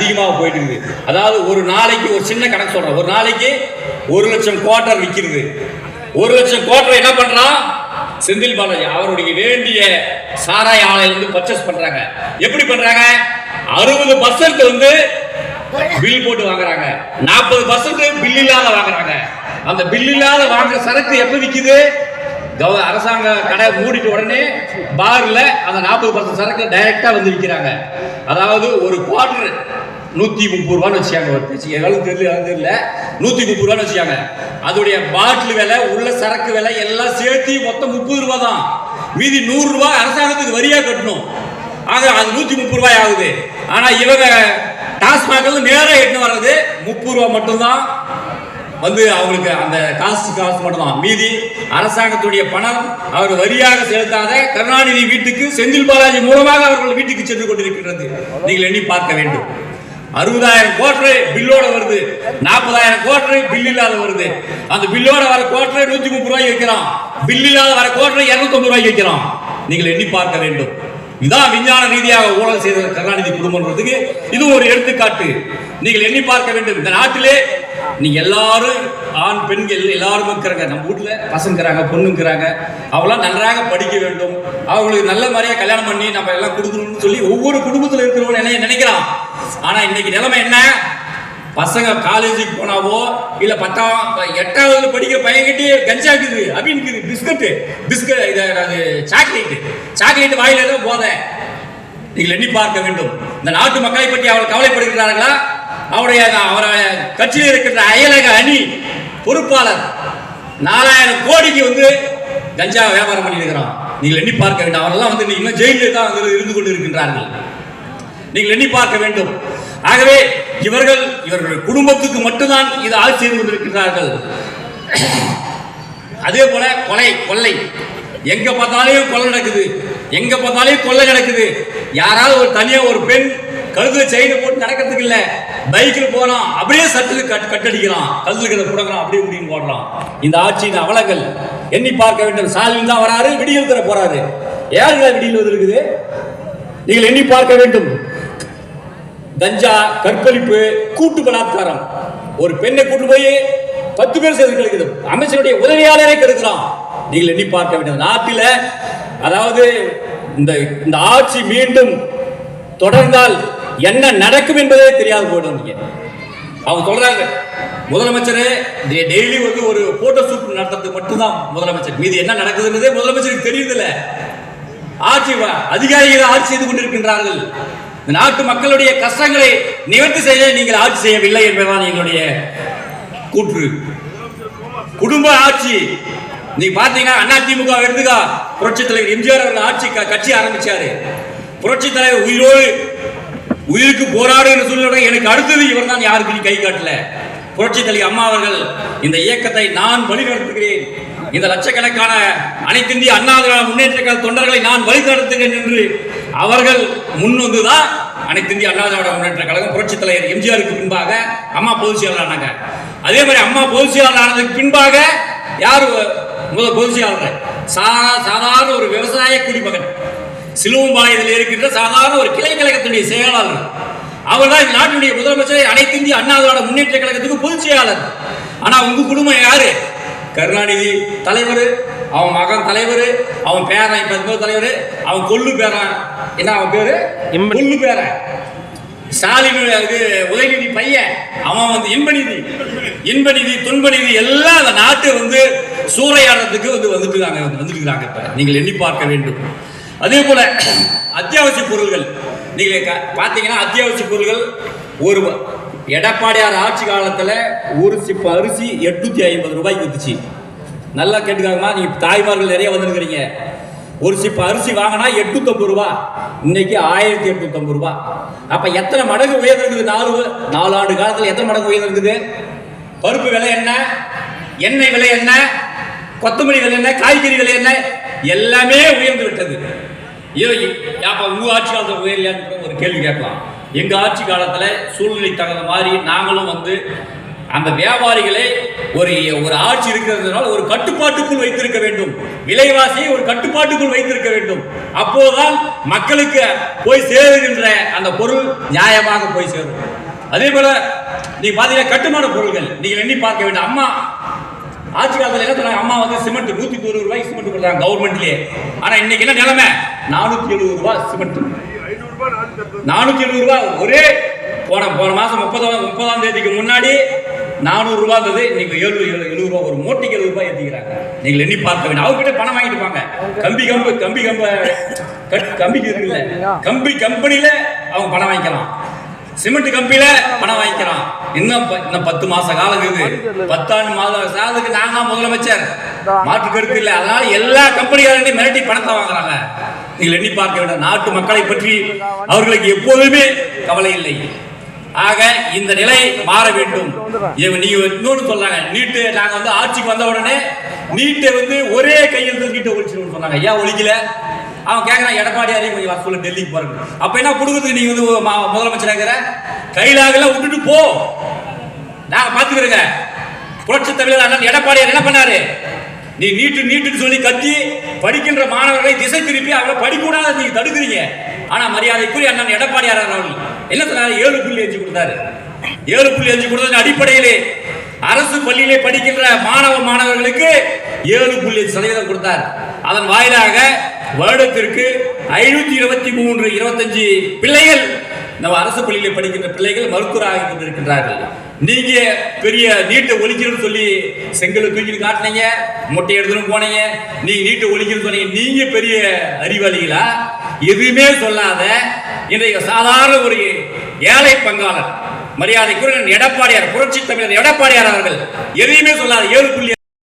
அதிகமாக போயிட்டு இருக்குது. அதாவது ஒரு நாளைக்கு ஒரு சின்ன கணக்கு சொல்றேன், ஒரு நாளைக்கு 1,00,000 குவார்டர் விற்கிறது. 1,00,000 குவார்டர் என்ன பண்றான் செந்தில் பாலாஜி அவருடைய வேண்டிய சாராய ஆலையிலிருந்து பர்ச்சேஸ் பண்றாங்க. எப்படி பண்றாங்க? 60% வந்து பில் போட்டு வாங்குறாங்க, 40% பில் இல்லாத வாங்குறாங்க. அந்த பில் இல்லாத வாங்குற சரக்கு எப்ப விற்குது? அரசாங்க கடை மூடிட்டு உடனே பார்ல அந்த 40% சரக்கு டைரக்டா வந்து விற்கிறாங்க. அதாவது ஒரு குவார்டர் 130 ரூபான்னு வச்சுக்காங்க. எவ்வளவு தெரியல 130 ரூபான்னு வச்சுக்காங்க. அதோடைய பாட்டில் விலை உள்ள சரக்கு விலை எல்லாம் சேர்த்து மொத்தம் 30 ரூபா தான். மீதி 100 ரூபாய் அரசாங்கத்துக்கு வரியா கட்டணும். ஆக அது 130 ரூபாய் ஆகுது. ஆனா இவங்க டாஸ்மாக் நேரம் எட்டு வர்றது 30 ரூபாய் மட்டும்தான் வந்து அவங்களுக்கு அந்த காசு மட்டும் தான். மீதி அரசாங்கத்துடைய பணம் அவர் வரியாக செலுத்தாத கருணாநிதி வீட்டுக்கு செந்தில் பாலாஜி மூலமாக அவர்கள் வீட்டுக்கு சென்று கொண்டிருக்கிறது. நீங்கள் எண்ணி பார்க்க வேண்டும். 60,000 குவார்டர் பில்லோட வருது, 40,000 குவார்டர் பில் இல்லாத வருது. அந்த பில்லோட வர குவார்டர் 130 ரூபாய் வைக்கிறான், பில் இல்லாத வர குவார்டர் 250 ரூபாய் வைக்கிறான். நீங்கள் எண்ணி பார்க்க வேண்டும். இதான் விஞ்ஞான ரீதியாக ஊழல் செய்த கருணாநிதி குடும்பம்ன்றதுக்கு இது ஒரு எடுத்துக்காட்டு. நீங்கள் எண்ணி பார்க்க வேண்டும். இந்த நாட்டிலே நீங்க எல்லாரும் ஆண் பெண்கள் எல்லாரும் இருக்கிறாங்க. நம்ம வீட்டுல பசங்கிறாங்க, பொண்ணுங்கிறாங்க. அவங்களாம் நன்றாக படிக்க வேண்டும், அவங்களுக்கு நல்ல மாதிரியா கல்யாணம் பண்ணி நம்ம எல்லாம் கொடுக்கணும்னு சொல்லி ஒவ்வொரு குடும்பத்தில் இருக்கிறவங்க என்ன நினைக்கிறான். ஆனா இன்னைக்கு நிலைமை என்ன? பசங்க காலேஜுக்கு போனாவோ இல்ல 10ஆம் 8வது படிக்கிற பையன்கிட்டே கஞ்சா இருக்குது, அப்படின்னு பிஸ்கட் சாக்லேட் வாயில ஏதோ போத. நீங்கள் எண்ணி பார்க்க வேண்டும். இந்த நாட்டு மக்களை பற்றி அவர்கள் கவலைப்படுகிறார்களா? அவருடைய கட்சியில் இருக்கின்ற அயலக அணி பொறுப்பாளர் 4,000 கோடிக்கு வந்து கஞ்சா வியாபாரம் பண்ணியிருக்கிறான். நீங்கள் எண்ணி பார்க்க வேண்டும். அவரெல்லாம் வந்து இன்னும் ஜெயிலில் தான் இருந்து கொண்டு இருக்கின்றார்கள். நீங்கள் எண்ணி பார்க்க வேண்டும். ஆகவே இவர்கள் குடும்பத்துக்கு மட்டும்தான் இது ஆட்சி செய்து கொண்டிருக்கிறார்கள். அதே போல கொள்ளை எங்க பார்த்தாலும் கொள்ளை நடக்குது, எங்க பார்த்தாலும் கொள்ளை நடக்குது. யாராவது ஒரு தனியா ஒரு பெண் கழுத்துல செயினை போட்டு நடக்கிறதுக்கு இல்ல, பைக்கில் போறான் அப்படியே சட்டுக்கு கட்டடிக்கிறான், கழுத்துல புடக்கிறான், அப்படியே இப்படின்னு போடுறான். இந்த ஆட்சியின் அவலங்கள் எண்ணி பார்க்க வேண்டும். ஸ்டாலின் தான் வராரு, விடியல் தர போறாரு. யாருங்க விடியல் வந்திருக்குது? நீங்கள் எண்ணி பார்க்க வேண்டும். கஞ்சா, கற்பழிப்பு, கூட்டு பலாத்காரம். ஒரு பெண்ணை கூட்டு போய் 10 பேர் சேர்ந்து கிடைக்குது, அமைச்சருடைய உதவியாளரை கெடுக்கிறான். நீங்கள் எண்ணி பார்க்க வேண்டும். நாட்டில் அதாவது இந்த ஆட்சி மீண்டும் தொடர்ந்தால் என்ன நடக்கும் என்பதே தெரியாது போயிடும். அவங்க சொல்றாங்க முதலமைச்சர் டெய்லி வந்து ஒரு போட்டோ ஷூட் நடத்துறதுக்கு மட்டும்தான் முதலமைச்சர், மீது என்ன நடக்குதுன்றதே முதலமைச்சருக்கு தெரியுதில்ல. ஆட்சி அதிகாரிகள் ஆட்சி செய்து கொண்டிருக்கின்றார்கள். இந்த நாட்டு மக்களுடைய கஷ்டங்களை நிவர்த்தி செய்ய நீங்கள் ஆட்சி செய்யவில்லை என்பதுதான் எங்களுடைய கூற்று. குடும்ப ஆட்சி நீங்க பாத்தீங்கன்னா அதிமுக எடுத்துக்கா, புரட்சி தலைவர் எம்ஜிஆர் அவர்கள் ஆட்சி கட்சி ஆரம்பிச்சாரு. புரட்சி தலைவர் உயிருக்கு போராடு என்று சொல்ல எனக்கு அடுத்தது இவர் தான் யாருக்கு நீ கை காட்டல. புரட்சி தலைவர் அம்மா அவர்கள் இந்த இயக்கத்தை நான் வழிநடத்துகிறேன், இந்த லட்சக்கணக்கான அனைத்து இந்திய அண்ணா திராவிட முன்னேற்ற கழக தொண்டர்களை நான் வழிநடத்துகிறேன் என்று அவர்கள் முன் வந்துதான் அனைத்து இந்திய அண்ணா திராவிட முன்னேற்ற கழகம் புரட்சி தலைவர் எம்ஜிஆருக்கு பின்பாக அம்மா பொதுச் செயலாளர் ஆனாங்க. அதே மாதிரி அம்மா பொதுச் செயலாளர் ஆனதுக்கு பின்பாக யார் முதல் பொதுச் செயலாளர்? சாதாரண ஒரு விவசாய குடிமகன், சிலுவம்பாளையத்தில் இருக்கின்ற சாதாரண ஒரு கிளை கழகத்துடைய செயலாளர். அவர் தான் இந்த நாட்டினுடைய முதலமைச்சர், அனைத்து இந்திய அண்ணா திராவிட முன்னேற்ற கழகத்துக்கு பொதுச் செயலாளர். ஆனா உங்க குடும்பம் யாரு? கருணாநிதி தலைவர், அவன் மகன் தலைவர், அவன் பேரன் இப்ப தலைவர், அவன் கொள்ளு பேரன், என்ன அவன் பேரு? கொள்ளு பேரன் ஸ்டாலின், உதயநிதி பையன், அவன் வந்து இன்பநிதி துன்பநிதி எல்லாம் அந்த நாட்டை வந்து சூறையாடுறதுக்கு வந்துட்டு. இப்ப நீங்கள் எண்ணி பார்க்க வேண்டும். அதே போல அத்தியாவசிய பொருள்கள் நீங்க பாத்தீங்கன்னா, அத்தியாவசிய பொருள்கள் ஒரு எடப்பாடியார் ஆட்சி காலத்துல ஒரு சிப்ப அரிசி 850 ரூபாய்க்கு வித்துச்சு. நல்லா கேட்டுக்காங்கம்மா, நீங்க தாய்மார்கள் நிறைய வந்துருக்கிறீங்க. ஒரு சிப்ப அரிசி வாங்கினா 850 ரூபாய், இன்னைக்கு 1850 ரூபாய். அப்ப எத்தனை மடங்கு உயர்ந்திருக்குது? 4 ஆண்டு காலத்துல எத்தனை மடங்கு உயர்ந்திருக்குது? பருப்பு விலை என்ன, எண்ணெய் விலை என்ன, கொத்தமல்லி விலை என்ன, காய்கறி விலை என்ன, எல்லாமே உயர்ந்து விட்டது. உங்க ஆட்சி காலத்தில் உயரலையான்னு ஒரு கேள்வி கேட்கலாம். எங்க ஆட்சி காலத்துல சூழ்நிலை தகுந்த மாதிரி நாங்களும் வந்து அந்த வியாபாரிகளை ஒரு ஆட்சி இருக்கிறதுனால ஒரு கட்டுப்பாட்டுக்குள் வைத்திருக்க வேண்டும், விலைவாசியை ஒரு கட்டுப்பாட்டுக்குள் வைத்திருக்க வேண்டும். அப்போதுதான் மக்களுக்கு போய் சேருகின்ற அந்த பொருள் நியாயமாக போய் சேரும். அதே போல நீங்க பாத்தீங்கன்னா கட்டுமான பொருட்கள் நீங்கள் எண்ணி பார்க்க வேண்டாம். அம்மா ஆட்சி காலத்துல என்ன சொன்னாங்க, அம்மா வந்து சிமெண்ட் 190 ரூபாய்க்கு சிமெண்ட் கொடுத்தாங்க கவர்மெண்ட்லயே. ஆனா இன்னைக்கு என்ன நிலைமை, 470 ரூபாய் சிமெண்ட், 470 ரூபாய். ஒரே போன மாசம் 30ஆம் தேதிக்கு முன்னாடி 400 ரூபாய் இருந்தது, இன்னைக்கு 70 ரூபாய். ஒரு மூட்டைக்கு 70 ரூபாய் ஏற்றிக்கிறாங்க. நீங்கள் எண்ணி பார்க்க வேண்டும். அவங்க கிட்ட பணம் வாங்கிட்டு போங்க. கம்பிக்கு இருக்குல்ல, கம்பி கம்பெனியில அவங்க பணம் வாங்கிக்கலாம், சிமெண்ட் கம்பியில பணம் வாங்கிக்கலாம். இன்னும் 10 மாச காலம் இருக்குது. 10 மாத காலத்துக்கு நாங்க முதலமைச்சர், மாற்று கருத்து இல்லை. அதனால எல்லா கம்பெனிகாரங்களையும் மிரட்டி பணத்தை வாங்குறாங்க. நீங்கள் எண்ணி பார்க்க வேண்டும். நாட்டு மக்களை பற்றி அவர்களுக்கு எப்போதுமே கவலை இல்லை. ஆக இந்த நிலை மாற வேண்டும். நீங்க இன்னொன்னு சொல்றாங்க, நீட்டு நாங்க வந்து ஆட்சிக்கு வந்த உடனே நீட்டை வந்து ஒரே கையெழுத்து நீட்டை ஒழிச்சிருன்னு சொன்னாங்க. ஏன் ஒழிக்கல? அவன் கேட்கறான், எடப்பாடியாரையும் கொஞ்சம் வர சொல்ல டெல்லிக்கு பாருங்க. அப்ப என்ன கொடுக்குறதுக்கு நீங்க வந்து முதலமைச்சராகிற கையிலாகல விட்டுட்டு போ, நாங்க பாத்துக்கிறோங்க. புரட்சி தமிழர் அண்ணன் எடப்பாடியார் என்ன பண்ணாரு, நீ நீட்டுன்னு சொல்லி கத்தி படிக்கின்ற மாணவர்களை திசை திருப்பி அவங்களை படிக்கூடாது நீங்க தடுக்கிறீங்க. ஆனா மரியாதைக்குரிய அண்ணன் எடப்பாடியார் அவர்கள் என்ன சொன்னாரு, 7.5 கொடுத்தாரு. 7.5 கொடுத்ததன் அடிப்படையிலே அரசு பள்ளியிலே படிக்கின்ற மாணவர்களுக்கு 7.5% கொடுத்தார். அதன் வாயிலாக வருடத்திற்கு 523-25 பிள்ளைகள் நம்ம அரசு பள்ளியிலே படிக்கின்ற பிள்ளைகள் மருத்துவராக கொண்டிருக்கின்றார்கள். நீங்க பெரிய நீட்டை ஒழிக்கணும்னு சொல்லி செங்கலை தூக்கி காட்டினீங்க, மொட்டை எடுத்துன்னு போனீங்க, நீங்க நீட்டை ஒழிக்கணும்னு சொன்னீங்க. நீங்க பெரிய அறிவாளிகளா? எதுவுமே சொல்லாத இன்றைய சாதாரண ஒரு ஏழை பங்காளர் மரியாதைக்குரிய எடப்பாடியார், புரட்சி தமிழர் எடப்பாடியார் அவர்கள் எதையுமே சொல்லாத